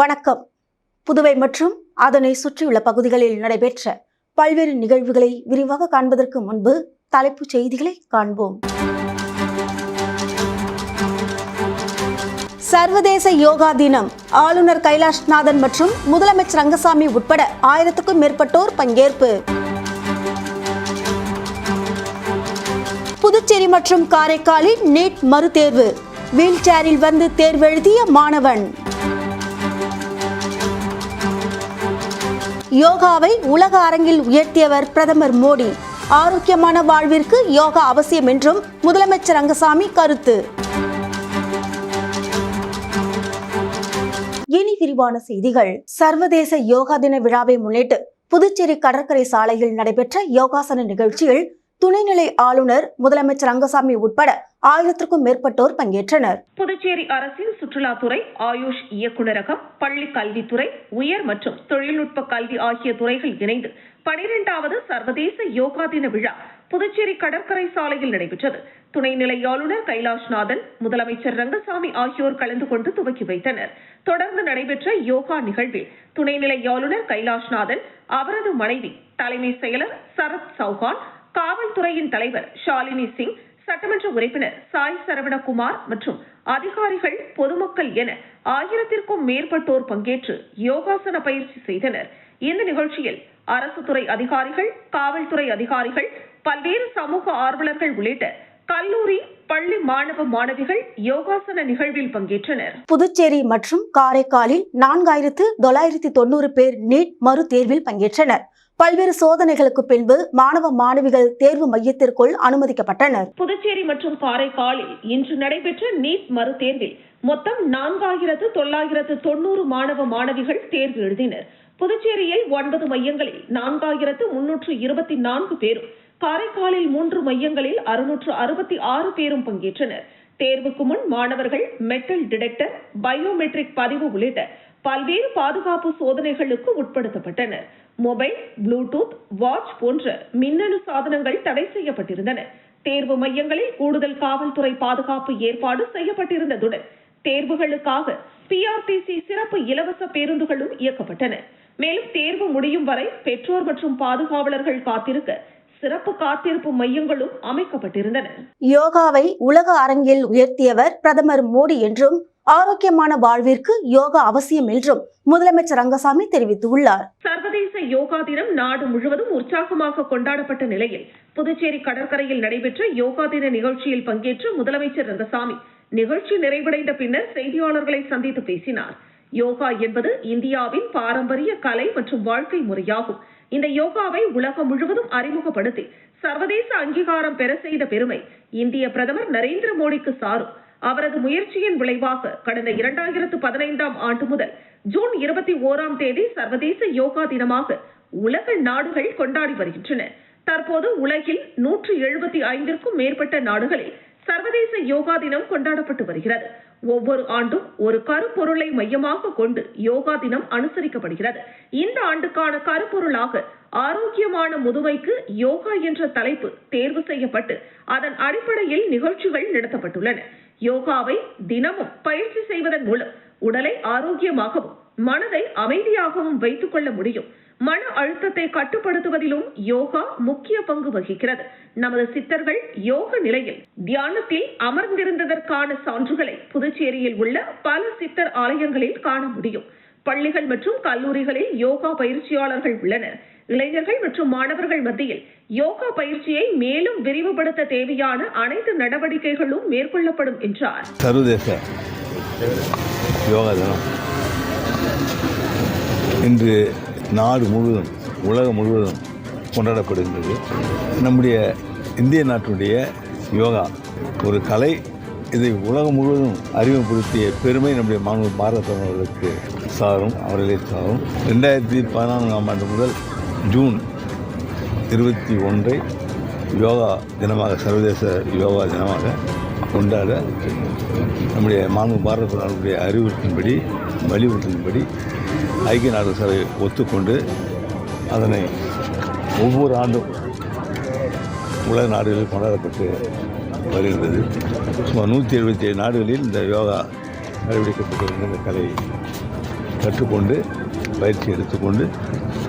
வணக்கம். புதுவை மற்றும் அதனை சுற்றியுள்ள பகுதிகளில் நடைபெற்ற பல்வேறு நிகழ்வுகளை விரிவாக காண்பதற்கு முன்பு தலைப்புச் செய்திகளை காண்போம். சர்வதேச யோகா தினம். ஆளுநர் கைலாஷ்நாதன் மற்றும் முதலமைச்சர் ரங்கசாமி உட்பட 1000க்கும் மேற்பட்டோர் பங்கேற்பு. புதுச்சேரி மற்றும் காரைக்காலில் நீட் மறுதேர்வு. வீல் சேரில் வந்து தேர்வெழுதிய மாணவன். யோகாவை உலக அரங்கில் உயர்த்தியவர் பிரதமர் மோடி. ஆரோக்கியமான வாழ்விற்கு யோகா அவசியம் என்றும் முதலமைச்சர் ரங்கசாமி கருத்து. இனி விரிவான செய்திகள். சர்வதேச யோகா தின விழாவை முன்னிட்டு புதுச்சேரி கடற்கரை சாலையில் நடைபெற்ற யோகாசன நிகழ்ச்சியில் துணைநிலை ஆளுநர், முதலமைச்சர் ரங்கசாமி உட்பட 1000க்கும் மேற்பட்டோர் பங்கேற்றனர். புதுச்சேரி அரசின் சுற்றுலாத்துறை, ஆயுஷ் இயக்குநரகம், பள்ளி கல்வித்துறை, உயர் மற்றும் தொழில்நுட்ப கல்வி ஆகிய துறைகள் இணைந்து 12வது சர்வதேச யோகா தின விழா புதுச்சேரி கடற்கரை சாலையில் நடைபெற்றது. துணைநிலை ஆளுநர் கைலாஷ்நாதன், முதலமைச்சர் ரங்கசாமி ஆகியோர் கலந்து கொண்டு துவக்கி வைத்தனர். தொடர்ந்து நடைபெற்ற யோகா நிகழ்வில் துணைநிலை ஆளுநர் கைலாஷ்நாதன், அவரது மனைவி, தலைமை செயலர் சரத் சௌஹான், காவல்துறையின் தலைவர் ஷாலினி சிங், சட்டமன்ற உறுப்பினர் சாய் சரவணகுமார் மற்றும் அதிகாரிகள், பொதுமக்கள் என 1000க்கும் மேற்பட்டோர் பங்கேற்று யோகாசன பயிற்சி செய்தனர். இந்த நிகழ்ச்சியில் அரசு துறை அதிகாரிகள், காவல்துறை அதிகாரிகள், பல்வேறு சமூக ஆர்வலர்கள் உள்ளிட்ட கல்லூரி, பள்ளி மாணவ மாணவிகள் யோகாசன நிகழ்வில் பங்கேற்றனர். புதுச்சேரி மற்றும் காரைக்காலில் 4990 பேர் நீட் மறு தேர்வில் பங்கேற்றனர். பல்வேறு சோதனைகளுக்கு பின்பு மாணவ மாணவிகள் தேர்வு மையத்திற்குள் அனுமதிக்கப்பட்டனர். புதுச்சேரி மற்றும் காரைக்காலில் இன்று நடைபெற்ற நீட் மறு தேர்வில் மொத்தம் 4990 மாணவ மாணவிகள் தேர்வு எழுதினர். புதுச்சேரியில் 9 மையங்களில் 4324 பேரும், காரைக்காலில் 3 மையங்களில் 666 பேரும் பங்கேற்றனர். தேர்வுக்கு முன் மாணவர்கள் மெட்டல் டிடெக்டர், பயோமெட்ரிக் பதிவு உள்ளிட்ட பல்வேறு பாதுகாப்பு சோதனைகளுக்கு உட்படுத்தப்பட்டனர். மொபைல், ப்ளூடூத், வாட்ச் போன்ற மின்னணு சாதனங்கள் தடை செய்யப்பட்டிருந்தன. தேர்வு மையங்களில் கூடுதல் காவல்துறை பாதுகாப்பு ஏற்பாடு செய்யப்பட்டிருந்ததுடன் தேர்வுகளுக்காக பிஆர்டிசி சிறப்பு இலவச பேருந்துகளும் இயக்கப்பட்டன. மேலும் தேர்வு முடியும் வரை பெற்றோர் மற்றும் பாதுகாவலர்கள் காத்திருக்க சிறப்பு காத்திருப்பு மையங்களும் அமைக்கப்பட்டிருந்தன. யோகாவை உலக அரங்கில் உயர்த்தியவர் பிரதமர் மோடி என்றும் ஆரோக்கியமான வாழ்விற்கு யோகா அவசியம் என்றும் முதலமைச்சர் ரங்கசாமி தெரிவித்துள்ளார். சர்வதேச யோகா தினம் நாடு முழுவதும் உற்சாகமாக கொண்டாடப்பட்ட நிலையில் புதுச்சேரி கடற்கரையில் நடைபெற்ற யோகா தின நிகழ்ச்சியில் பங்கேற்ற முதலமைச்சர் ரங்கசாமி நிகழ்ச்சி நிறைவடைந்த பின்னர் செய்தியாளர்களை சந்தித்து பேசினார். யோகா என்பது இந்தியாவின் பாரம்பரிய கலை மற்றும் வாழ்க்கை முறையாகும். இந்த யோகாவை உலகம் முழுவதும் அறிமுகப்படுத்தி சர்வதேச அங்கீகாரம் பெற செய்த பெருமை இந்திய பிரதமர் நரேந்திர மோடிக்கு சாரும். அவரது முயற்சியின் விளைவாக கடந்த 2015ஆம் ஆண்டு முதல் ஜூன் 21ஆம் தேதி சர்வதேச யோகா தினமாக உலக நாடுகள் கொண்டாடி வருகின்றன. தற்போது உலகில் 175க்கும் மேற்பட்ட நாடுகளில் சர்வதேச யோகா தினம் கொண்டாடப்பட்டு வருகிறது. ஒவ்வொரு ஆண்டும் ஒரு கருப்பொருளை மையமாக கொண்டு யோகா தினம் அனுசரிக்கப்படுகிறது. இந்த ஆண்டுக்கான கருப்பொருளாக ஆரோக்கியமான முதுமைக்கு யோகா என்ற தலைப்பு தேர்வு செய்யப்பட்டு அதன் அடிப்படையில் நிகழ்ச்சிகள் நடத்தப்பட்டுள்ளன. யோகாவை தினமும் பயிற்சி செய்வதன் மூலம் உடலை ஆரோக்கியமாகவும் மனதை அமைதியாகவும் வைத்துக் கொள்ள முடியும். மன அழுத்தத்தை கட்டுப்படுத்துவதிலும் யோகா முக்கிய பங்கு வகிக்கிறது. நமது சித்தர்கள் யோக நிலையில் தியானத்தில் அமர்ந்திருந்ததற்கான சான்றுகளை புதுச்சேரியில் உள்ள பல சித்தர் ஆலயங்களில் காண முடியும். பள்ளிகள் மற்றும் கல்லூரிகளில் யோகா பயிற்சியாளர்கள் உள்ளனர். இளைஞர்கள் மற்றும் மாணவர்கள் மத்தியில் யோகா பயிற்சியை மேலும் விரிவுபடுத்த தேவையான அனைத்து நடவடிக்கைகளும் மேற்கொள்ளப்படும் என்றார். சர்வதேச யோகா தினம் இன்று நாடு முழுவதும், உலகம் முழுவதும் கொண்டாடப்படுகின்றது. நம்முடைய இந்திய நாட்டினுடைய யோகா ஒரு கலை. இதை உலகம் முழுவதும் அறிமுகப்படுத்திய பெருமை நம்முடைய மாணவ பாரத பிரதமர்களுக்கு சாரும், அவர்களே சாரும். 2014ஆம் ஆண்டு முதல் ஜூன் 21 யோகா தினமாக, சர்வதேச யோகா தினமாக கொண்டாட நம்முடைய மாண்பு பாரத பிரதமருடைய அறிவுறுத்தின்படி, வலியுறுத்தின்படி ஐக்கிய நாடுகள் சபை ஒத்துக்கொண்டு அதனை ஒவ்வொரு ஆண்டும் உலக நாடுகளில் கொண்டாடப்பட்டு வருகின்றது. சுமார் 177 நாடுகளில் இந்த யோகா கடைபிடிக்கப்பட்டிருந்த இந்த கலை கற்றுக்கொண்டு பயிற்சி எடுத்துக்கொண்டு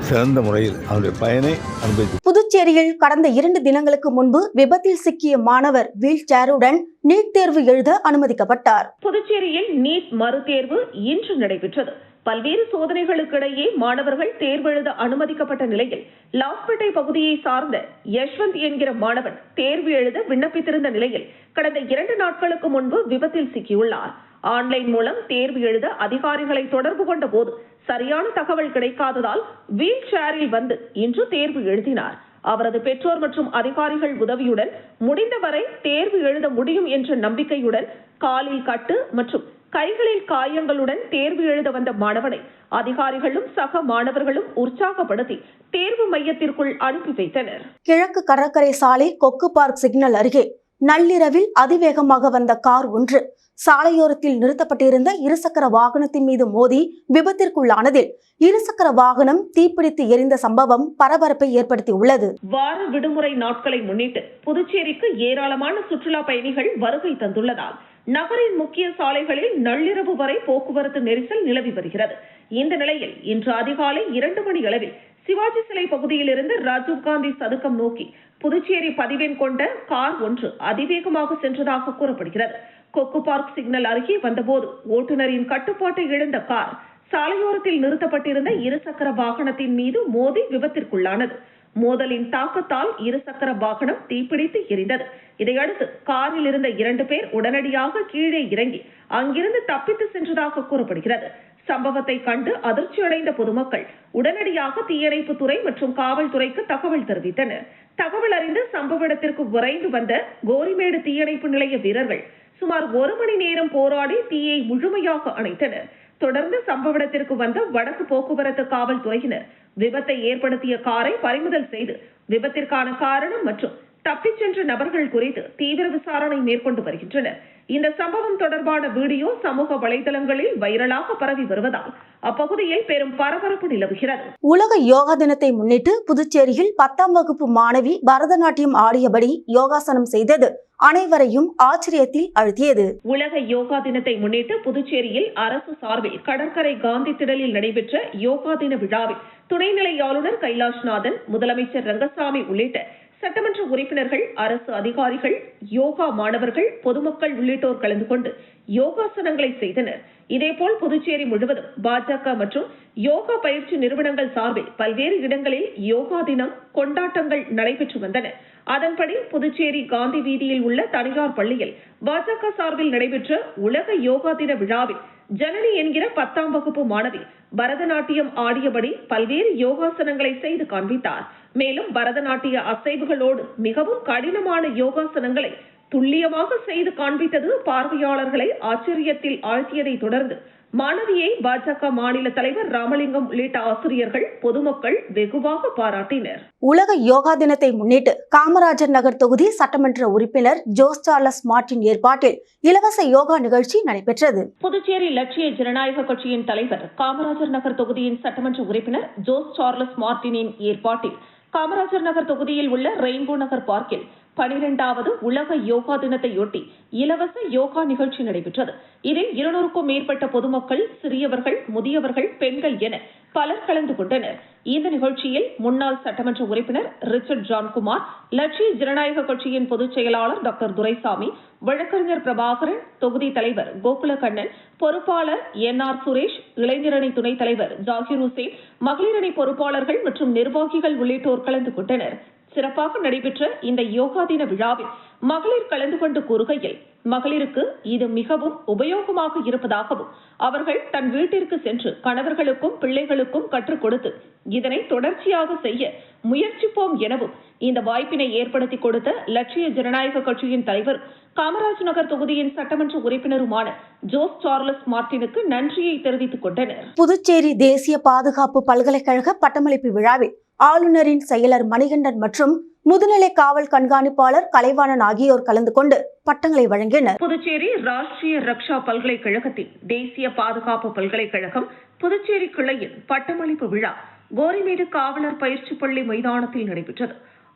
சிறந்த முறையில் அவருடைய பயனை அனுபவித்து. புதுச்சேரியில் கடந்த 2 தினங்களுக்கு முன்பு விபத்தில் சிக்கிய மாணவர் வீல் சேருடன் நீட் தேர்வு எழுத அனுமதிக்கப்பட்டார். புதுச்சேரியில் நீட் மறுதேர்வு இன்று நடைபெற்றது. பல்வேறு சோதனைகளுக்கிடையே மாணவர்கள் தேர்வு எழுத அனுமதிக்கப்பட்ட நிலையில் லாஸ்பேட்டை பகுதியை சார்ந்த யஷ்வந்த் என்கிற மாணவன் தேர்வு எழுத விண்ணப்பித்திருந்த நிலையில் கடந்த 2 நாட்களுக்கு முன்பு விபத்தில் சிக்கியுள்ளார். ஆன்லைன் மூலம் தேர்வு எழுத அதிகாரிகளை தொடர்பு கொண்ட போது சரியான தகவல் கிடைக்காததால் வீல் சேரில் வந்து இன்று தேர்வு எழுதினார். அவரது பெற்றோர் மற்றும் அதிகாரிகள் உதவியுடன் முடிந்தவரை தேர்வு எழுத முடியும் என்ற நம்பிக்கையுடன் காலில் கட்டு மற்றும் கைகளில் காயங்களுடன் தேர்வு எழுத வந்த மாணவனை அதிகாரிகளும் சக மாணவர்களும் உற்சாகப்படுத்தி தேர்வு மையத்திற்குள் அனுப்பி வைத்தனர். கிழக்கு கடற்கரை சாலை கொக்கு பார்க் சிக்னல் அருகே நள்ளிரவில் அதிவேகமாக வந்த கார் ஒன்று சாலையோரத்தில் நிறுத்தப்பட்டிருந்த இருசக்கர வாகனத்தின் மீது மோதி விபத்திற்குள்ளானதில் இருசக்கர வாகனம் தீப்பிடித்து எரிந்த சம்பவம் பரபரப்பை ஏற்படுத்தியுள்ளது. வார விடுமுறை நாட்களை முன்னிட்டு புதுச்சேரிக்கு ஏராளமான சுற்றுலா பயணிகள் வருகை தந்துள்ளதால் நகரின் முக்கிய சாலைகளில் நள்ளிரவு வரை போக்குவரத்து நெரிசல் நிலவி வருகிறது. இந்த நிலையில் இன்று அதிகாலை 2 மணி அளவில் சிவாஜி சிலை பகுதியில் இருந்து ராஜீவ்காந்தி சதுக்கம் நோக்கி புதுச்சேரி பதிவெண் கொண்ட கார் ஒன்று அதிவேகமாக சென்றதாக கூறப்படுகிறது. கொக்கு பார்க் சிக்னல் அருகே வந்தபோது ஓட்டுநரின் கட்டுப்பாட்டை இழந்த கார் சாலையோரத்தில் நிறுத்தப்பட்டிருந்த இருசக்கர வாகனத்தின் மீது மோதி விபத்திற்குள்ளானது. மோதலின் தாக்கத்தால் இருசக்கர வாகனம் தீப்பிடித்து எரிந்தது. இதையடுத்து காரில் இருந்த 2 பேர் உடனடியாக கீழே இறங்கி அங்கிருந்து தப்பித்து சென்றதாக கூறப்படுகிறது. சம்பவத்தை கண்டு அதிர்ச்சியடைந்த பொதுமக்கள் உடனடியாக தீயணைப்பு துறை மற்றும் காவல்துறைக்கு தகவல் தெரிவித்தனர். தகவல் அறிந்து சம்பவ இடத்திற்கு விரைந்து வந்த கோரிமேடு தீயணைப்பு நிலைய வீரர்கள் சுமார் 1 மணி நேரம் போராடி தீயை முழுமையாக அணைத்தனர். தொடர்ந்து சம்பவ இடத்திற்கு வந்த வடக்கு போக்குவரத்து காவல்துறையினர் விபத்தை ஏற்படுத்திய காரை பறிமுதல் செய்து விபத்திற்கான காரணம் மற்றும் தப்பிச் சென்ற நபர்கள் குறித்து தீவிர விசாரணை மேற்கொண்டு வருகின்றனர். இந்த சம்பவம் தொடர்பான வீடியோ சமூக வலைதளங்களில் வைரலாக பரவி வருவதால் அப்பகுதியில் பெரும் பரபரப்பு நிலவுகிறது. உலக யோகா தினத்தை முன்னிட்டு புதுச்சேரியில் 10ஆம் வகுப்பு மாணவி பரதநாட்டியம் ஆடியபடி யோகாசனம் செய்தது அனைவரையும் ஆச்சரியத்தில் ஆழ்த்தியது. உலக யோகா தினத்தை முன்னிட்டு புதுச்சேரியில் அரசு சார்பில் கடற்கரை காந்தி திடலில் நடைபெற்ற யோகா தின விழாவில் துணைநிலை ஆளுநர் கைலாஷ்நாதன், முதலமைச்சர் ரங்கசாமி உள்ளிட்ட சட்டமன்ற உறுப்பினர்கள், அரசு அதிகாரிகள், யோகா மாணவர்கள், பொதுமக்கள் உள்ளிட்டோர் கலந்து கொண்டு யோகாசனங்களை செய்தனர். இதேபோல் புதுச்சேரி முழுவதும் பாஜக மற்றும் யோகா பயிற்சி நிறுவனங்கள் சார்பில் பல்வேறு இடங்களில் யோகா தினம் கொண்டாட்டங்கள் நடைபெற்று வந்தன. அதன்படி புதுச்சேரி காந்தி வீதியில் உள்ள தனியார் பள்ளியில் பாஜக சார்பில் நடைபெற்ற உலக யோகா தின விழாவில் ஜனனி என்கிற 10ஆம் வகுப்பு மாணவி பரதநாட்டியம் ஆடியபடி பல்வேறு யோகாசனங்களை செய்து காண்பித்தார். மேலும் பரதநாட்டிய அசைவுகளோடு மிகவும் கடினமான யோகாசனங்களை துல்லியமாக செய்து காண்பித்தது பார்வையாளர்களை ஆச்சரியத்தில் ஆழ்த்தியதை தொடர்ந்து மாணவியை பாஜக மாநில தலைவர் ராமலிங்கம் உள்ளிட்ட ஆசிரியர்கள், பொதுமக்கள் வெகுவாக பாராட்டினர். உலக யோகா தினத்தை முன்னிட்டு காமராஜர் நகர் தொகுதி சட்டமன்ற உறுப்பினர் ஜோஸ் சார்லஸ் மார்டின் ஏற்பாட்டில் இலவச யோகா நிகழ்ச்சி நடைபெற்றது. புதுச்சேரி லட்சிய ஜனநாயக கட்சியின் தலைவர், காமராஜர் நகர் தொகுதியின் சட்டமன்ற உறுப்பினர் ஜோஸ் சார்லஸ் மார்டினின் ஏற்பாட்டில் காமராஜர் நகர் தொகுதியில் உள்ள ரெயின்போ நகர் பார்க்கில் 12வது உலக யோகா தினத்தையொட்டி இலவச யோகா நிகழ்ச்சி நடைபெற்றது. இதில் 200க்கும் மேற்பட்ட பொதுமக்கள், சிறியவர்கள், முதியவர்கள், பெண்கள் என பலர் கலந்து கொண்டனர். இந்த நிகழ்ச்சியில் முன்னாள் சட்டமன்ற உறுப்பினர் ரிச்சர்ட் ஜான்குமார், லட்சிய ஜனநாயக கட்சியின் பொதுச் செயலாளர் டாக்டர் துரைசாமி, வழக்கறிஞர் பிரபாகரன், தொகுதி தலைவர் கோகுலகண்ணன், பொறுப்பாளர் NR சுரேஷ், இளைஞரணி துணைத் தலைவர் ஜாகிர் ஹுசேன், மகளிரணி பொறுப்பாளர்கள் மற்றும் நிர்வாகிகள் உள்ளிட்டோர் கலந்து கொண்டனர். சிறப்பாக நடைபெற்ற இந்த யோகா தின விழாவில் மகளிர் கலந்து கொண்டு கூறுகையில், மகளிருக்கு இது மிகவும் உபயோகமாக இருப்பதாகவும் அவர்கள் தன் வீட்டிற்கு சென்று கணவர்களுக்கும் பிள்ளைகளுக்கும் கற்றுக் கொடுத்து இதனை தொடர்ச்சியாக செய்ய முயற்சிப்போம் எனவும் இந்த வாய்ப்பினை ஏற்படுத்தி கொடுத்த லட்சிய ஜனநாயக கட்சியின் தலைவர், காமராஜ் நகர் தொகுதியின் சட்டமன்ற உறுப்பினருமான ஜோஸ் சார்லஸ் மார்டினுக்கு நன்றியை தெரிவித்துக் கொண்டனர். புதுச்சேரி தேசிய பாதுகாப்பு பல்கலைக்கழக பட்டமளிப்பு விழாவில் ஆளுநரின் செயலர் மணிகண்டன் மற்றும் முதுநிலை காவல் கண்காணிப்பாளர் கலைவாணன் ஆகியோர் கலந்து கொண்டு பட்டங்களை வழங்கினர். புதுச்சேரி ராஷ்டிரிய ரக்ஷா பல்கலைக்கழகத்தின் தேசிய பாதுகாப்பு பல்கலைக்கழகம் புதுச்சேரி கிளையின் பட்டமளிப்பு விழா கோரிமேடு காவலர் பயிற்சி பள்ளி மைதானத்தில் நடைபெற்றது.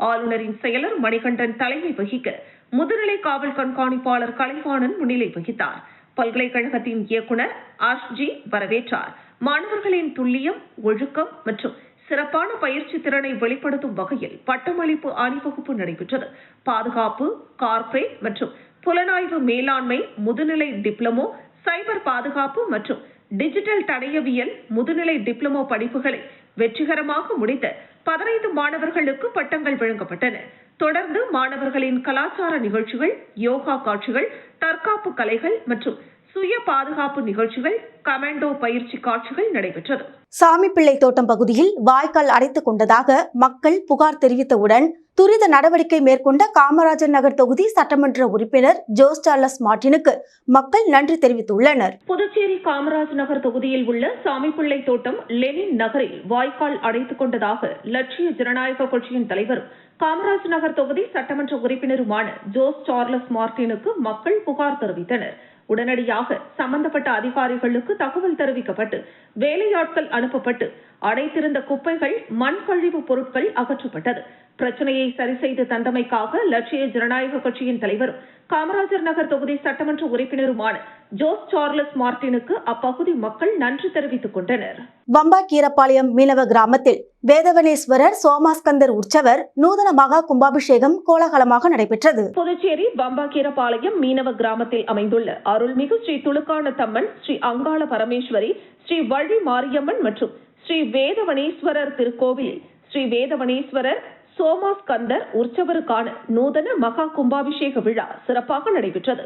ஆளுநரின் செயலர் மணிகண்டன் தலைமை வகிக்க முதுநிலை காவல் கண்காணிப்பாளர் கலைவாணன் முன்னிலை வகித்தார். பல்கலைக்கழகத்தின் இயக்குனர் RG வரவேற்றார். மாணவர்களின் துல்லியம், ஒழுக்கம் மற்றும் சிறப்பான பயிற்சி திறனை வெளிப்படுத்தும் வகையில் பட்டமளிப்பு அணிவகுப்பு நடைபெற்றது. பாதுகாப்பு, கார்ப்பரேட் மற்றும் புலனாய்வு மேலாண்மை முதுநிலை டிப்ளமோ, சைபர் பாதுகாப்பு மற்றும் டிஜிட்டல் தடயவியல் முதுநிலை டிப்ளமோ படிப்புகளை வெற்றிகரமாக முடித்த 15 மாணவர்களுக்கு பட்டங்கள் வழங்கப்பட்டன. தொடர்ந்து மாணவர்களின் கலாச்சார நிகழ்ச்சிகள், யோகா காட்சிகள், தற்காப்பு கலைகள் மற்றும் சுய பாதுகாப்பு நிகழ்ச்சிகள், கமாண்டோ பயிற்சி காட்சிகள் நடைபெற்றது. சாமிப்பிள்ளை தோட்டம் பகுதியில் வாய்க்கால் அடைத்துக் கொண்டதாக மக்கள் புகார் தெரிவித்தவுடன் துரித நடவடிக்கை மேற்கொண்ட காமராஜர் நகர் தொகுதி சட்டமன்ற உறுப்பினர் ஜோஸ் சார்லஸ் மார்டினுக்கு மக்கள் நன்றி தெரிவித்துள்ளனர். புதுச்சேரி காமராஜ் நகர் தொகுதியில் உள்ள சாமிப்பிள்ளை தோட்டம் லெனின் நகரில் வாய்க்கால் அடைத்துக் கொண்டதாக லட்சிய ஜனநாயக கட்சியின் தலைவரும் காமராஜ் நகர் தொகுதி சட்டமன்ற உறுப்பினருமான ஜோஸ் சார்லஸ் மார்டினுக்கு மக்கள் புகார் தெரிவித்தனர். உடனடியாக சம்பந்தப்பட்ட அதிகாரிகளுக்கு தகவல் தெரிவிக்கப்பட்டு வேலையாட்கள் அனுப்பப்பட்டு அடைத்திருந்த குப்பைகள், மண் கழிவு பொருட்கள் அகற்றப்பட்டது. பிரச்சனையை சரி செய்து தந்தமைக்காக லட்சிய ஜனநாயக கட்சியின் தலைவரும் காமராஜர் நகர் தொகுதி சட்டமன்ற உறுப்பினருமான ஜோஸ் சார்லஸ் மார்டினுக்கு அப்பகுதி மக்கள் நன்றி தெரிவித்துக் கொண்டனர். வம்பாக்கீரப்பாளையம் மீனவ கிராமத்தில் வேதவனேஸ்வரர் சோமாஸ்கந்தர் உற்சவர் நூதன மகா கும்பாபிஷேகம் கோலாகலமாக நடைபெற்றது. புதுச்சேரி வம்பாக்கீரப்பாளையம் மீனவ கிராமத்தில் அமைந்துள்ள அருள்மிகு ஸ்ரீ துலுக்கானத்தம்மன், ஸ்ரீ அங்காள பரமேஸ்வரி, ஸ்ரீ வழி மாரியம்மன் மற்றும் ஸ்ரீ வேதவனேஸ்வரர் திருக்கோவிலில் ஸ்ரீ வேதவனேஸ்வரர் சோமாஸ்கந்தர் உற்சவருக்கான நூதன மகா கும்பாபிஷேக விழா சிறப்பாக நடைபெற்றது.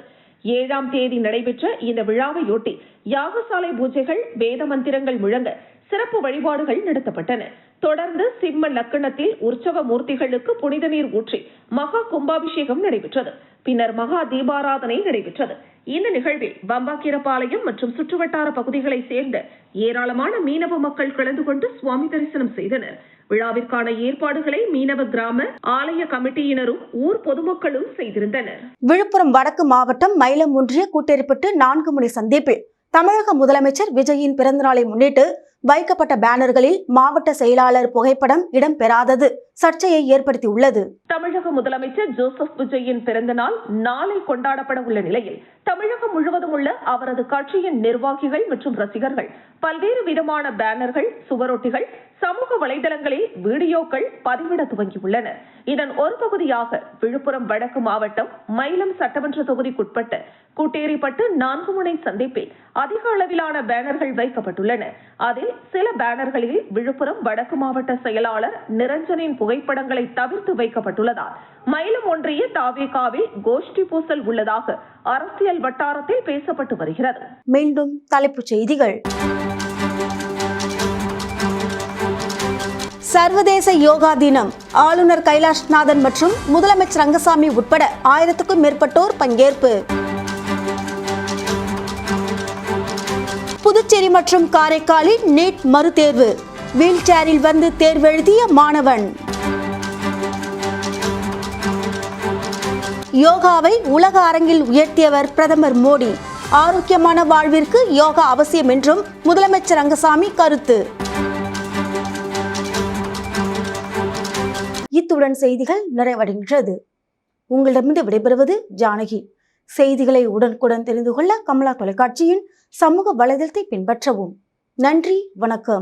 7ஆம் தேதி நடைபெற்ற இந்த விழாவையொட்டி யாகசாலை பூஜைகள், வேத மந்திரங்கள் முழங்க சிறப்பு வழிபாடுகள் நடத்தப்பட்டன. தொடர்ந்து சிம்ம லக்கணத்தில் உற்சவ மூர்த்திகளுக்கு புனித நீர் ஊற்றி மகா கும்பாபிஷேகம் நடைபெற்றது. பின்னர் மகா தீபாராதனை நடைபெற்றது. இந்த நிகழ்வில் வம்பாக்கீரப்பாளையம் மற்றும் சுற்றுவட்டார பகுதிகளைச் சேர்ந்த ஏராளமான மீனவ மக்கள் கலந்து கொண்டு சுவாமி தரிசனம் செய்தனர். விழாவிற்கான ஏற்பாடுகளை மீனவ கிராம ஆலய கமிட்டியினரும் ஊர் பொதுமக்களும் செய்திருந்தனர். விழுப்புரம் வடக்கு மாவட்டம் மயிலம் ஒன்றிய கூட்டேரிப்பட்டு 4 முனை சந்திப்பில் தமிழக முதலமைச்சர் விஜயின் பிறந்தநாளை முன்னிட்டு வைக்கப்பட்ட பேனர்களில் மாவட்ட செயலாளர் புகைப்படம் இடம்பெறாதது சர்ச்சையை ஏற்படுத்தியுள்ளது. தமிழக முதலமைச்சர் ஜோசப் விஜயின் பிறந்த நாள் நாளை கொண்டாடப்பட உள்ள நிலையில் தமிழகம் முழுவதும் உள்ள அவரது கட்சியின் நிர்வாகிகள் மற்றும் ரசிகர்கள் பல்வேறு விதமான பேனர்கள், சுவரொட்டிகள், சமூக வலைதளங்களில் வீடியோக்கள் பதிவிட துவங்கியுள்ளனர். இதன் ஒரு பகுதியாக விழுப்புரம் வடக்கு மாவட்டம் மயிலம் சட்டமன்ற தொகுதிக்குட்பட்ட கூட்டேரிப்பட்டு 4 முனை சந்திப்பில் அதிக அளவிலான பேனர்கள் வைக்கப்பட்டுள்ளன. அதில் சில பேனர்களில் விழுப்புரம் வடக்கு மாவட்ட செயலாளர் நிரஞ்சனின் புகைப்படங்களை தவிர்த்து வைக்கப்பட்டுள்ளதால் மயிலம் ஒன்றிய தாவேகாவில் கோஷ்டி பூசல் உள்ளதாக அரசியல் வட்டாரத்தில் பேசப்பட்டு வருகிறது. மீண்டும் தலைப்புச் செய்திகள். சர்வதேச யோகா தினம். ஆளுநர் கைலாஷ்நாதன் மற்றும் முதலமைச்சர் ரங்கசாமி உட்பட 1000க்கும் மேற்பட்டோர் பங்கேற்பு. புதுச்சேரி மற்றும் காரைக்காலில் நீட் மறுதேர்வு. வீல் சேரில் வந்து தேர்வெழுதிய மாணவன். யோகாவை உலக அரங்கில் உயர்த்தியவர் பிரதமர் மோடி. ஆரோக்கியமான வாழ்விற்கு யோகா அவசியம் என்றும் முதலமைச்சர் ரங்கசாமி கருத்து. இத்துடன் செய்திகள் நிறைவடைகின்றது. உங்களிடமிருந்து விடைபெறுவது ஜானகி. செய்திகளை உடனுக்குடன் தெரிந்து கொள்ள கமலா தொலைக்காட்சியின் சமூக வலைதளத்தை பின்பற்றவும். நன்றி, வணக்கம்.